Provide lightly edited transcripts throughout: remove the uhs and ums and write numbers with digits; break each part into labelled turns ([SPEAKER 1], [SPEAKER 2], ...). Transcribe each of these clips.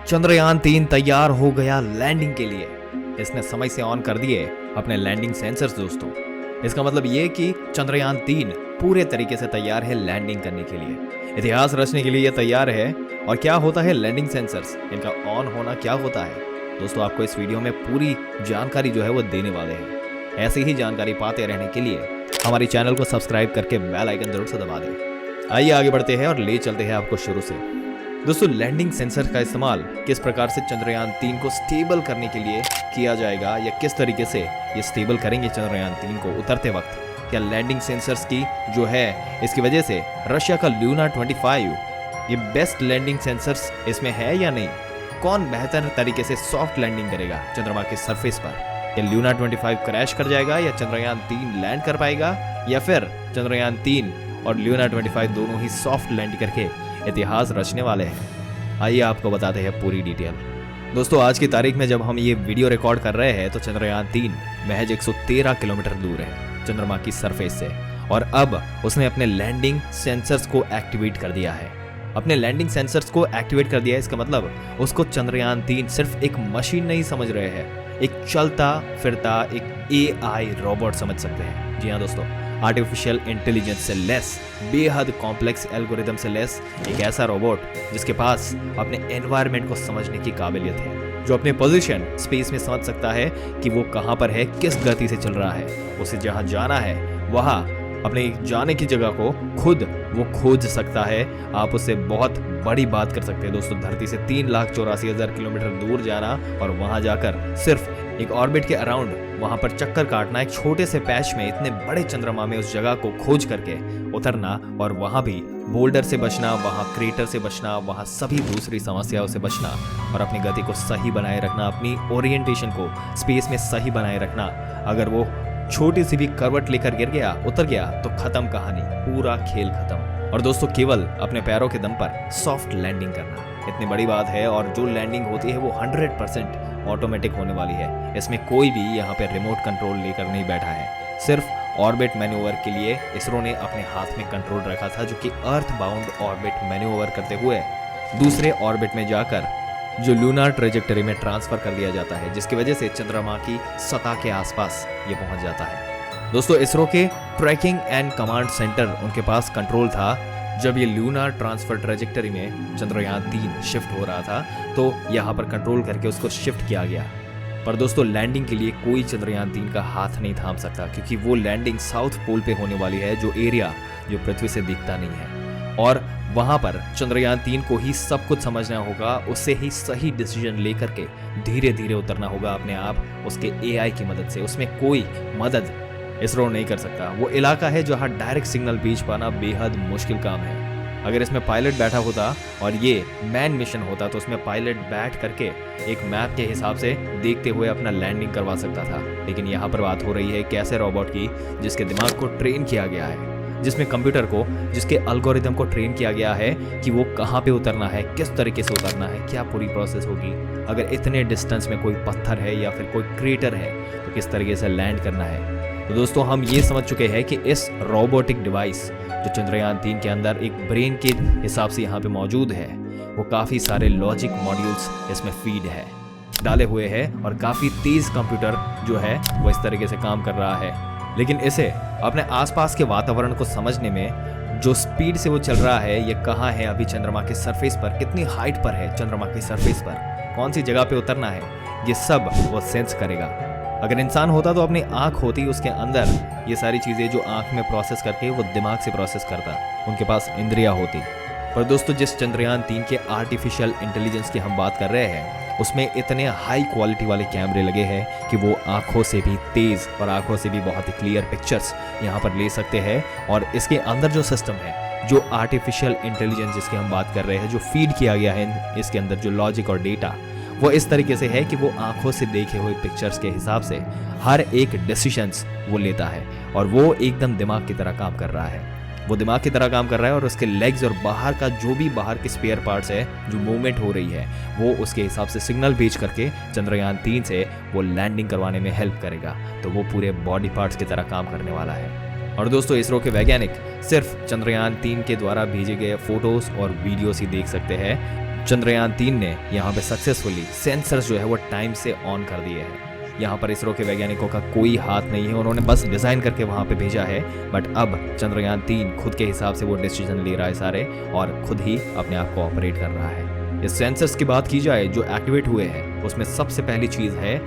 [SPEAKER 1] चंद्रयान 3 तैयार हो गया लैंडिंग के लिए। इसने समय से ऑन कर दिए अपने लैंडिंग सेंसर्स दोस्तों। इसका मतलब ये कि चंद्रयान 3 पूरे तरीके से तैयार है लैंडिंग करने के लिए, इतिहास रचने के लिए ये तैयार है। और क्या होता है लैंडिंग सेंसर्स, इनका ऑन होना क्या होता है दोस्तों, आपको इस वीडियो में पूरी जानकारी जो है वो देने वाले हैं। ऐसी ही जानकारी पाते रहने के लिए हमारे चैनल को सब्सक्राइब करके बेल आइकन जरूर से दबा दें। आइए आगे बढ़ते हैं और ले चलते हैं आपको शुरू से। दोस्तों लैंडिंग सेंसर का इस्तेमाल किस प्रकार से चंद्रयान 3 को स्टेबल करने के लिए किया जाएगा, या किस तरीके से ये स्टेबल करेंगे चंद्रयान 3 को उतरते वक्त। क्या लैंडिंग सेंसर्स की जो है इसकी वजह से रशिया का लूना 25 ये बेस्ट लैंडिंग सेंसर्स इसमें है या नहीं। कौन बेहतर तरीके से सॉफ्ट लैंडिंग करेगा चंद्रमा के सरफेस पर। या लूना 25 क्रैश कर जाएगा, या चंद्रयान 3 लैंड कर पाएगा, या फिर चंद्रयान 3 और लूना 25 दोनों ही सॉफ्ट लैंड करके इतिहास रचने वाले हैं। आइए आपको बताते हैं पूरी डिटेल। दोस्तों आज की तारीख में जब हम ये वीडियो रिकॉर्ड कर रहे हैं तो चंद्रयान 3 महज 113 किलोमीटर दूर है चंद्रमा की सरफेस से, और अब उसने अपने लैंडिंग सेंसर्स को एक्टिवेट कर दिया है। अपने लैंडिंग सेंसर्स को एक्टिवेट कर दिया है, इसका मतलब उसको चंद्रयान 3 सिर्फ एक मशीन नहीं समझ रहे हैं, एक चलता फिरता एक AI रोबोट समझ सकते हैं। जी हाँ दोस्तों, आर्टिफिशियल इंटेलिजेंस से लेस, बेहद कॉम्प्लेक्स एल्गोरिदम से लेस एक ऐसा रोबोट जिसके पास अपने एनवायरनमेंट को समझने की काबिलियत है, जो अपने पोजीशन स्पेस में समझ सकता है कि वो कहाँ पर है, किस गति से चल रहा है, उसे जहाँ जाना है वहाँ अपने जाने की जगह को खुद वो खोज सकता है। आप उससे बहुत बड़ी बात कर सकते हैं दोस्तों, धरती से 3,84,000 किलोमीटर दूर जाना और वहां जाकर सिर्फ एक ऑर्बिट के अराउंड वहां पर चक्कर काटना, एक छोटे से पैच में इतने बड़े चंद्रमा में उस जगह को खोज करके उतरना, और वहां भी बोल्डर से बचना, वहां क्रेटर से बचना, वहां सभी दूसरी समस्याओं से बचना, और अपनी गति को सही बनाए रखना, अपनी ओरिएंटेशन को स्पेस में सही बनाए रखना। अगर वो छोटी सी भी करवट लेकर गिर गया, उतर गया, तो खत्म कहानी, पूरा खेल खत्म। और दोस्तों केवल अपने पैरों के दम पर सॉफ्ट लैंडिंग करना इतनी बड़ी बात है, और जो लैंडिंग होती है वो 100% ऑटोमेटिक होने वाली है। इसमें कोई भी यहाँ पे रिमोट कंट्रोल लेकर नहीं बैठा है। सिर्फ ऑर्बिट मैन्यूवर के लिए इसरो ने अपने हाथ में कंट्रोल रखा था, जो कि अर्थ बाउंड ऑर्बिट मैन्यूवर करते हुए दूसरे ऑर्बिट में जाकर जो लूनार ट्रेजेक्टरी में ट्रांसफर कर दिया जाता है, जिसकी वजह से चंद्रमा की सतह के आसपास ये पहुंच जाता है। दोस्तों इसरो के ट्रैकिंग एंड कमांड सेंटर उनके पास कंट्रोल था। जब ये लूनार ट्रांसफर ट्रेजेक्टरी में चंद्रयान 3 शिफ्ट हो रहा था तो यहाँ पर कंट्रोल करके उसको शिफ्ट किया गया। पर दोस्तों लैंडिंग के लिए कोई चंद्रयान 3 का हाथ नहीं थाम सकता, क्योंकि वो लैंडिंग साउथ पोल पे होने वाली है, जो एरिया जो पृथ्वी से दिखता नहीं है। और वहां पर चंद्रयान 3 को ही सब कुछ समझना होगा, उससे ही सही डिसीजन लेकर के धीरे धीरे उतरना होगा अपने आप उसके AI की मदद से। उसमें कोई मदद इसरो नहीं कर सकता। वो इलाका है जहाँ डायरेक्ट सिग्नल भेज पाना बेहद मुश्किल काम है। अगर इसमें पायलट बैठा होता और ये मैन मिशन होता तो उसमें पायलट बैठ करके एक मैप के हिसाब से देखते हुए अपना लैंडिंग करवा सकता था। लेकिन यहाँ पर बात हो रही है एक ऐसे रोबोट की जिसके दिमाग को ट्रेन किया गया है, जिसमें कंप्यूटर को, जिसके एल्गोरिदम को ट्रेन किया गया है कि वो कहाँ पे उतरना है, किस तरीके से उतरना है, क्या पूरी प्रोसेस होगी, अगर इतने डिस्टेंस में कोई पत्थर है या फिर कोई क्रेटर है तो किस तरीके से लैंड करना है। तो दोस्तों हम ये समझ चुके हैं कि इस रोबोटिक डिवाइस जो चंद्रयान 3 के अंदर एक ब्रेन के हिसाब से यहाँ पे मौजूद है, वो काफ़ी सारे लॉजिक मॉड्यूल्स इसमें फीड है डाले हुए हैं, और काफ़ी तेज़ कंप्यूटर जो है वो इस तरीके से काम कर रहा है। लेकिन इसे अपने आसपास के वातावरण को समझने में जो स्पीड से वो चल रहा है, ये कहाँ है अभी चंद्रमा के सरफेस पर, कितनी हाइट पर है चंद्रमा के सरफेस पर, कौन सी जगह पे उतरना है, ये सब वो सेंस करेगा। अगर इंसान होता तो अपनी आंख होती उसके अंदर, ये सारी चीज़ें जो आंख में प्रोसेस करके वो दिमाग से प्रोसेस करता, उनके पास इंद्रियां होती। पर दोस्तों जिस चंद्रयान 3 के आर्टिफिशियल इंटेलिजेंस की हम बात कर रहे हैं उसमें इतने हाई क्वालिटी वाले कैमरे लगे हैं कि वो आंखों से भी तेज़ और आंखों से भी बहुत ही क्लियर पिक्चर्स यहाँ पर ले सकते हैं। और इसके अंदर जो सिस्टम है, जो आर्टिफिशियल इंटेलिजेंस जिसकी हम बात कर रहे हैं, जो फीड किया गया है इसके अंदर जो लॉजिक और डेटा, वो इस तरीके से है कि वो आंखों से देखे हुए पिक्चर्स के हिसाब से हर एक डिसीजंस वो लेता है, और वो एकदम दिमाग की तरह काम कर रहा है। वो दिमाग की तरह काम कर रहा है, और उसके लेग्स और बाहर का जो भी बाहर के स्पेयर पार्ट्स है, जो मूवमेंट हो रही है, वो उसके हिसाब से सिग्नल भेज करके चंद्रयान 3 से वो लैंडिंग करवाने में हेल्प करेगा। तो वो पूरे बॉडी पार्ट्स की तरह काम करने वाला है। और दोस्तों इसरो के वैज्ञानिक सिर्फ चंद्रयान 3 के द्वारा भेजे गए फोटोज और वीडियोस ही देख सकते हैं, चंद्रयान-3 ने यहाँ पे सक्सेसफुली सेंसर्स जो है वो टाइम से ऑन कर दिए हैं। यहाँ पर इसरो के वैज्ञानिकों का कोई हाथ नहीं है, उन्होंने बस डिज़ाइन करके वहाँ पे भेजा है। बट अब चंद्रयान-3 खुद के हिसाब से वो डिसीजन ले रहा है सारे, और खुद ही अपने आप को ऑपरेट कर रहा है। इस सेंसर्स की बात की जाए जो एक्टिवेट हुए हैं, उसमें सबसे पहली चीज़ है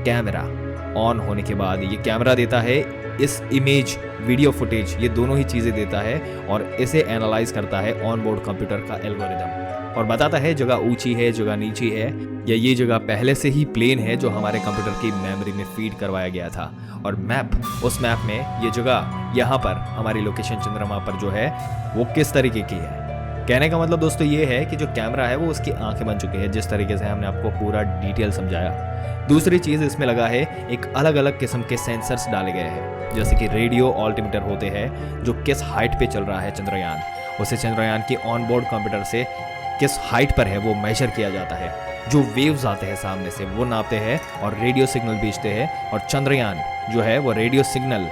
[SPEAKER 1] कैमरा। ऑन होने के बाद ये कैमरा देता है इस इमेज, वीडियो फुटेज, ये दोनों ही चीज़ें देता है और इसे एनालाइज करता है ऑन बोर्ड कंप्यूटर का एल्गोरिदम, और बताता है जगह ऊंची है, जगह नीची है, या ये जगह पहले से ही प्लेन है जो हमारे कंप्यूटर की मेमोरी में फीड करवाया गया था। और मैप, उस मैप में ये जगह यहाँ पर हमारी लोकेशन चंद्रमा पर जो है वो किस तरीके की है। कहने का मतलब दोस्तों ये है कि जो कैमरा है वो उसकी आंखें बन चुकी है, जिस तरीके से हमने आपको पूरा डिटेल समझाया। दूसरी चीज़ इसमें लगा है, एक अलग अलग किस्म के सेंसर्स डाले गए हैं, जैसे कि रेडियो ऑल्टीमीटर होते हैं जो किस हाइट पे चल रहा है चंद्रयान, उसे चंद्रयान की ऑन बोर्ड कंप्यूटर से किस हाइट पर है वो मेजर किया जाता है। जो वेव्स आते हैं सामने से वो नापते हैं और रेडियो सिग्नल भेजते हैं, और चंद्रयान जो है वो रेडियो सिग्नल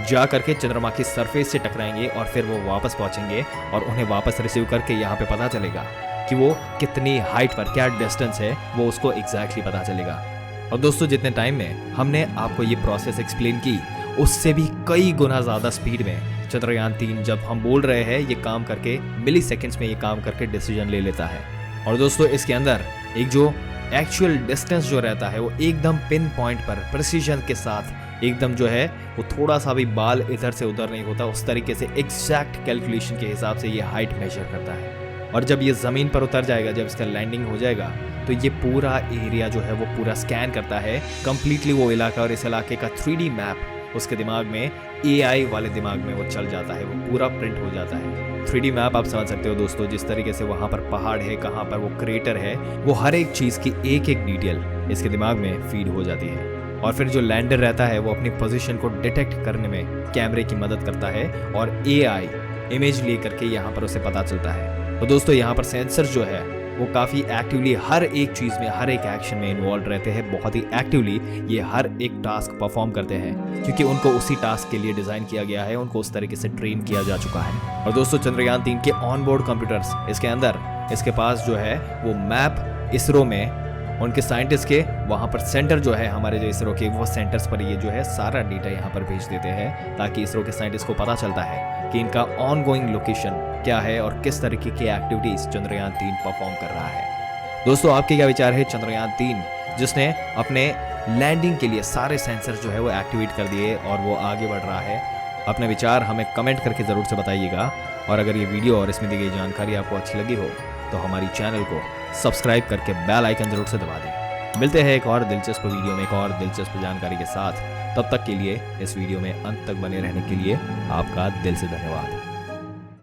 [SPEAKER 1] जा करके चंद्रमा की सरफेस से टकराएंगे और फिर वो वापस पहुंचेंगे और उन्हें वापस रिसीव करके यहाँ पे पता चलेगा कि वो कितनी हाइट पर, क्या डिस्टेंस है, वो उसको एग्जैक्टली पता चलेगा। और दोस्तों जितने टाइम में हमने आपको ये प्रोसेस एक्सप्लेन की, उससे भी कई गुना ज़्यादा स्पीड में चंद्रयान-3 जब हम बोल रहे हैं ये काम करके, मिली सेकेंड्स में ये काम करके डिसीजन ले लेता है। और दोस्तों इसके अंदर एक जो एक्चुअल डिस्टेंस जो रहता है वो एकदम पिन पॉइंट पर प्रिसीजन के साथ, एकदम जो है वो थोड़ा सा भी बाल इधर से उधर नहीं होता, उस तरीके से एग्जैक्ट कैलकुलेशन के हिसाब से ये हाइट मेजर करता है। और जब ये ज़मीन पर उतर जाएगा, जब इसका लैंडिंग हो जाएगा, तो ये पूरा एरिया जो है वो पूरा स्कैन करता है कंप्लीटली वो इलाका, और इस इलाके का 3D मैप उसके दिमाग में, AI वाले दिमाग में वो चल जाता है, वो पूरा प्रिंट हो जाता है। 3D मैप आप समझ सकते हो दोस्तों, जिस तरीके से वहाँ पर पहाड़ है, कहाँ पर वो क्रेटर है, वो हर एक चीज़ की एक एक डिटेल इसके दिमाग में फीड हो जाती है। और फिर जो लैंडर रहता है वो अपनी पोजीशन को डिटेक्ट करने में कैमरे की मदद करता है, और AI इमेज ले करके यहाँ पर उसे पता चलता है। तो दोस्तों यहाँ पर सेंसर जो है वो काफ़ी एक्टिवली हर एक चीज़ में, हर एक एक्शन में इन्वॉल्व रहते हैं, बहुत ही एक्टिवली ये हर एक टास्क परफॉर्म करते हैं, क्योंकि उनको उसी टास्क के लिए डिज़ाइन किया गया है, उनको उस तरीके से ट्रेन किया जा चुका है। और दोस्तों चंद्रयान-3 के ऑन बोर्ड कंप्यूटर्स, इसके अंदर इसके पास जो है वो मैप, इसरो में उनके साइंटिस्ट के वहाँ पर सेंटर जो है हमारे जो इसरो के, वो सेंटर्स पर ये जो है सारा डेटा यहाँ पर भेज देते हैं, ताकि इसरो के साइंटिस्ट को पता चलता है कि इनका ऑन गोइंग लोकेशन क्या है और किस तरीके की एक्टिविटीज चंद्रयान-3 परफॉर्म कर रहा है। दोस्तों आपके क्या विचार है चंद्रयान-3 जिसने अपने लैंडिंग के लिए सारे सेंसर जो है वो एक्टिवेट कर दिए और वो आगे बढ़ रहा है? अपने विचार हमें कमेंट करके ज़रूर से बताइएगा, और अगर ये वीडियो और इसमें दी गई जानकारी आपको अच्छी लगी हो तो हमारी चैनल को सब्सक्राइब करके बेल आइकन जरूर से दबा दें। मिलते हैं एक और दिलचस्प वीडियो में एक और दिलचस्प जानकारी के साथ। तब तक के लिए इस वीडियो में अंत तक बने रहने के लिए आपका दिल से धन्यवाद।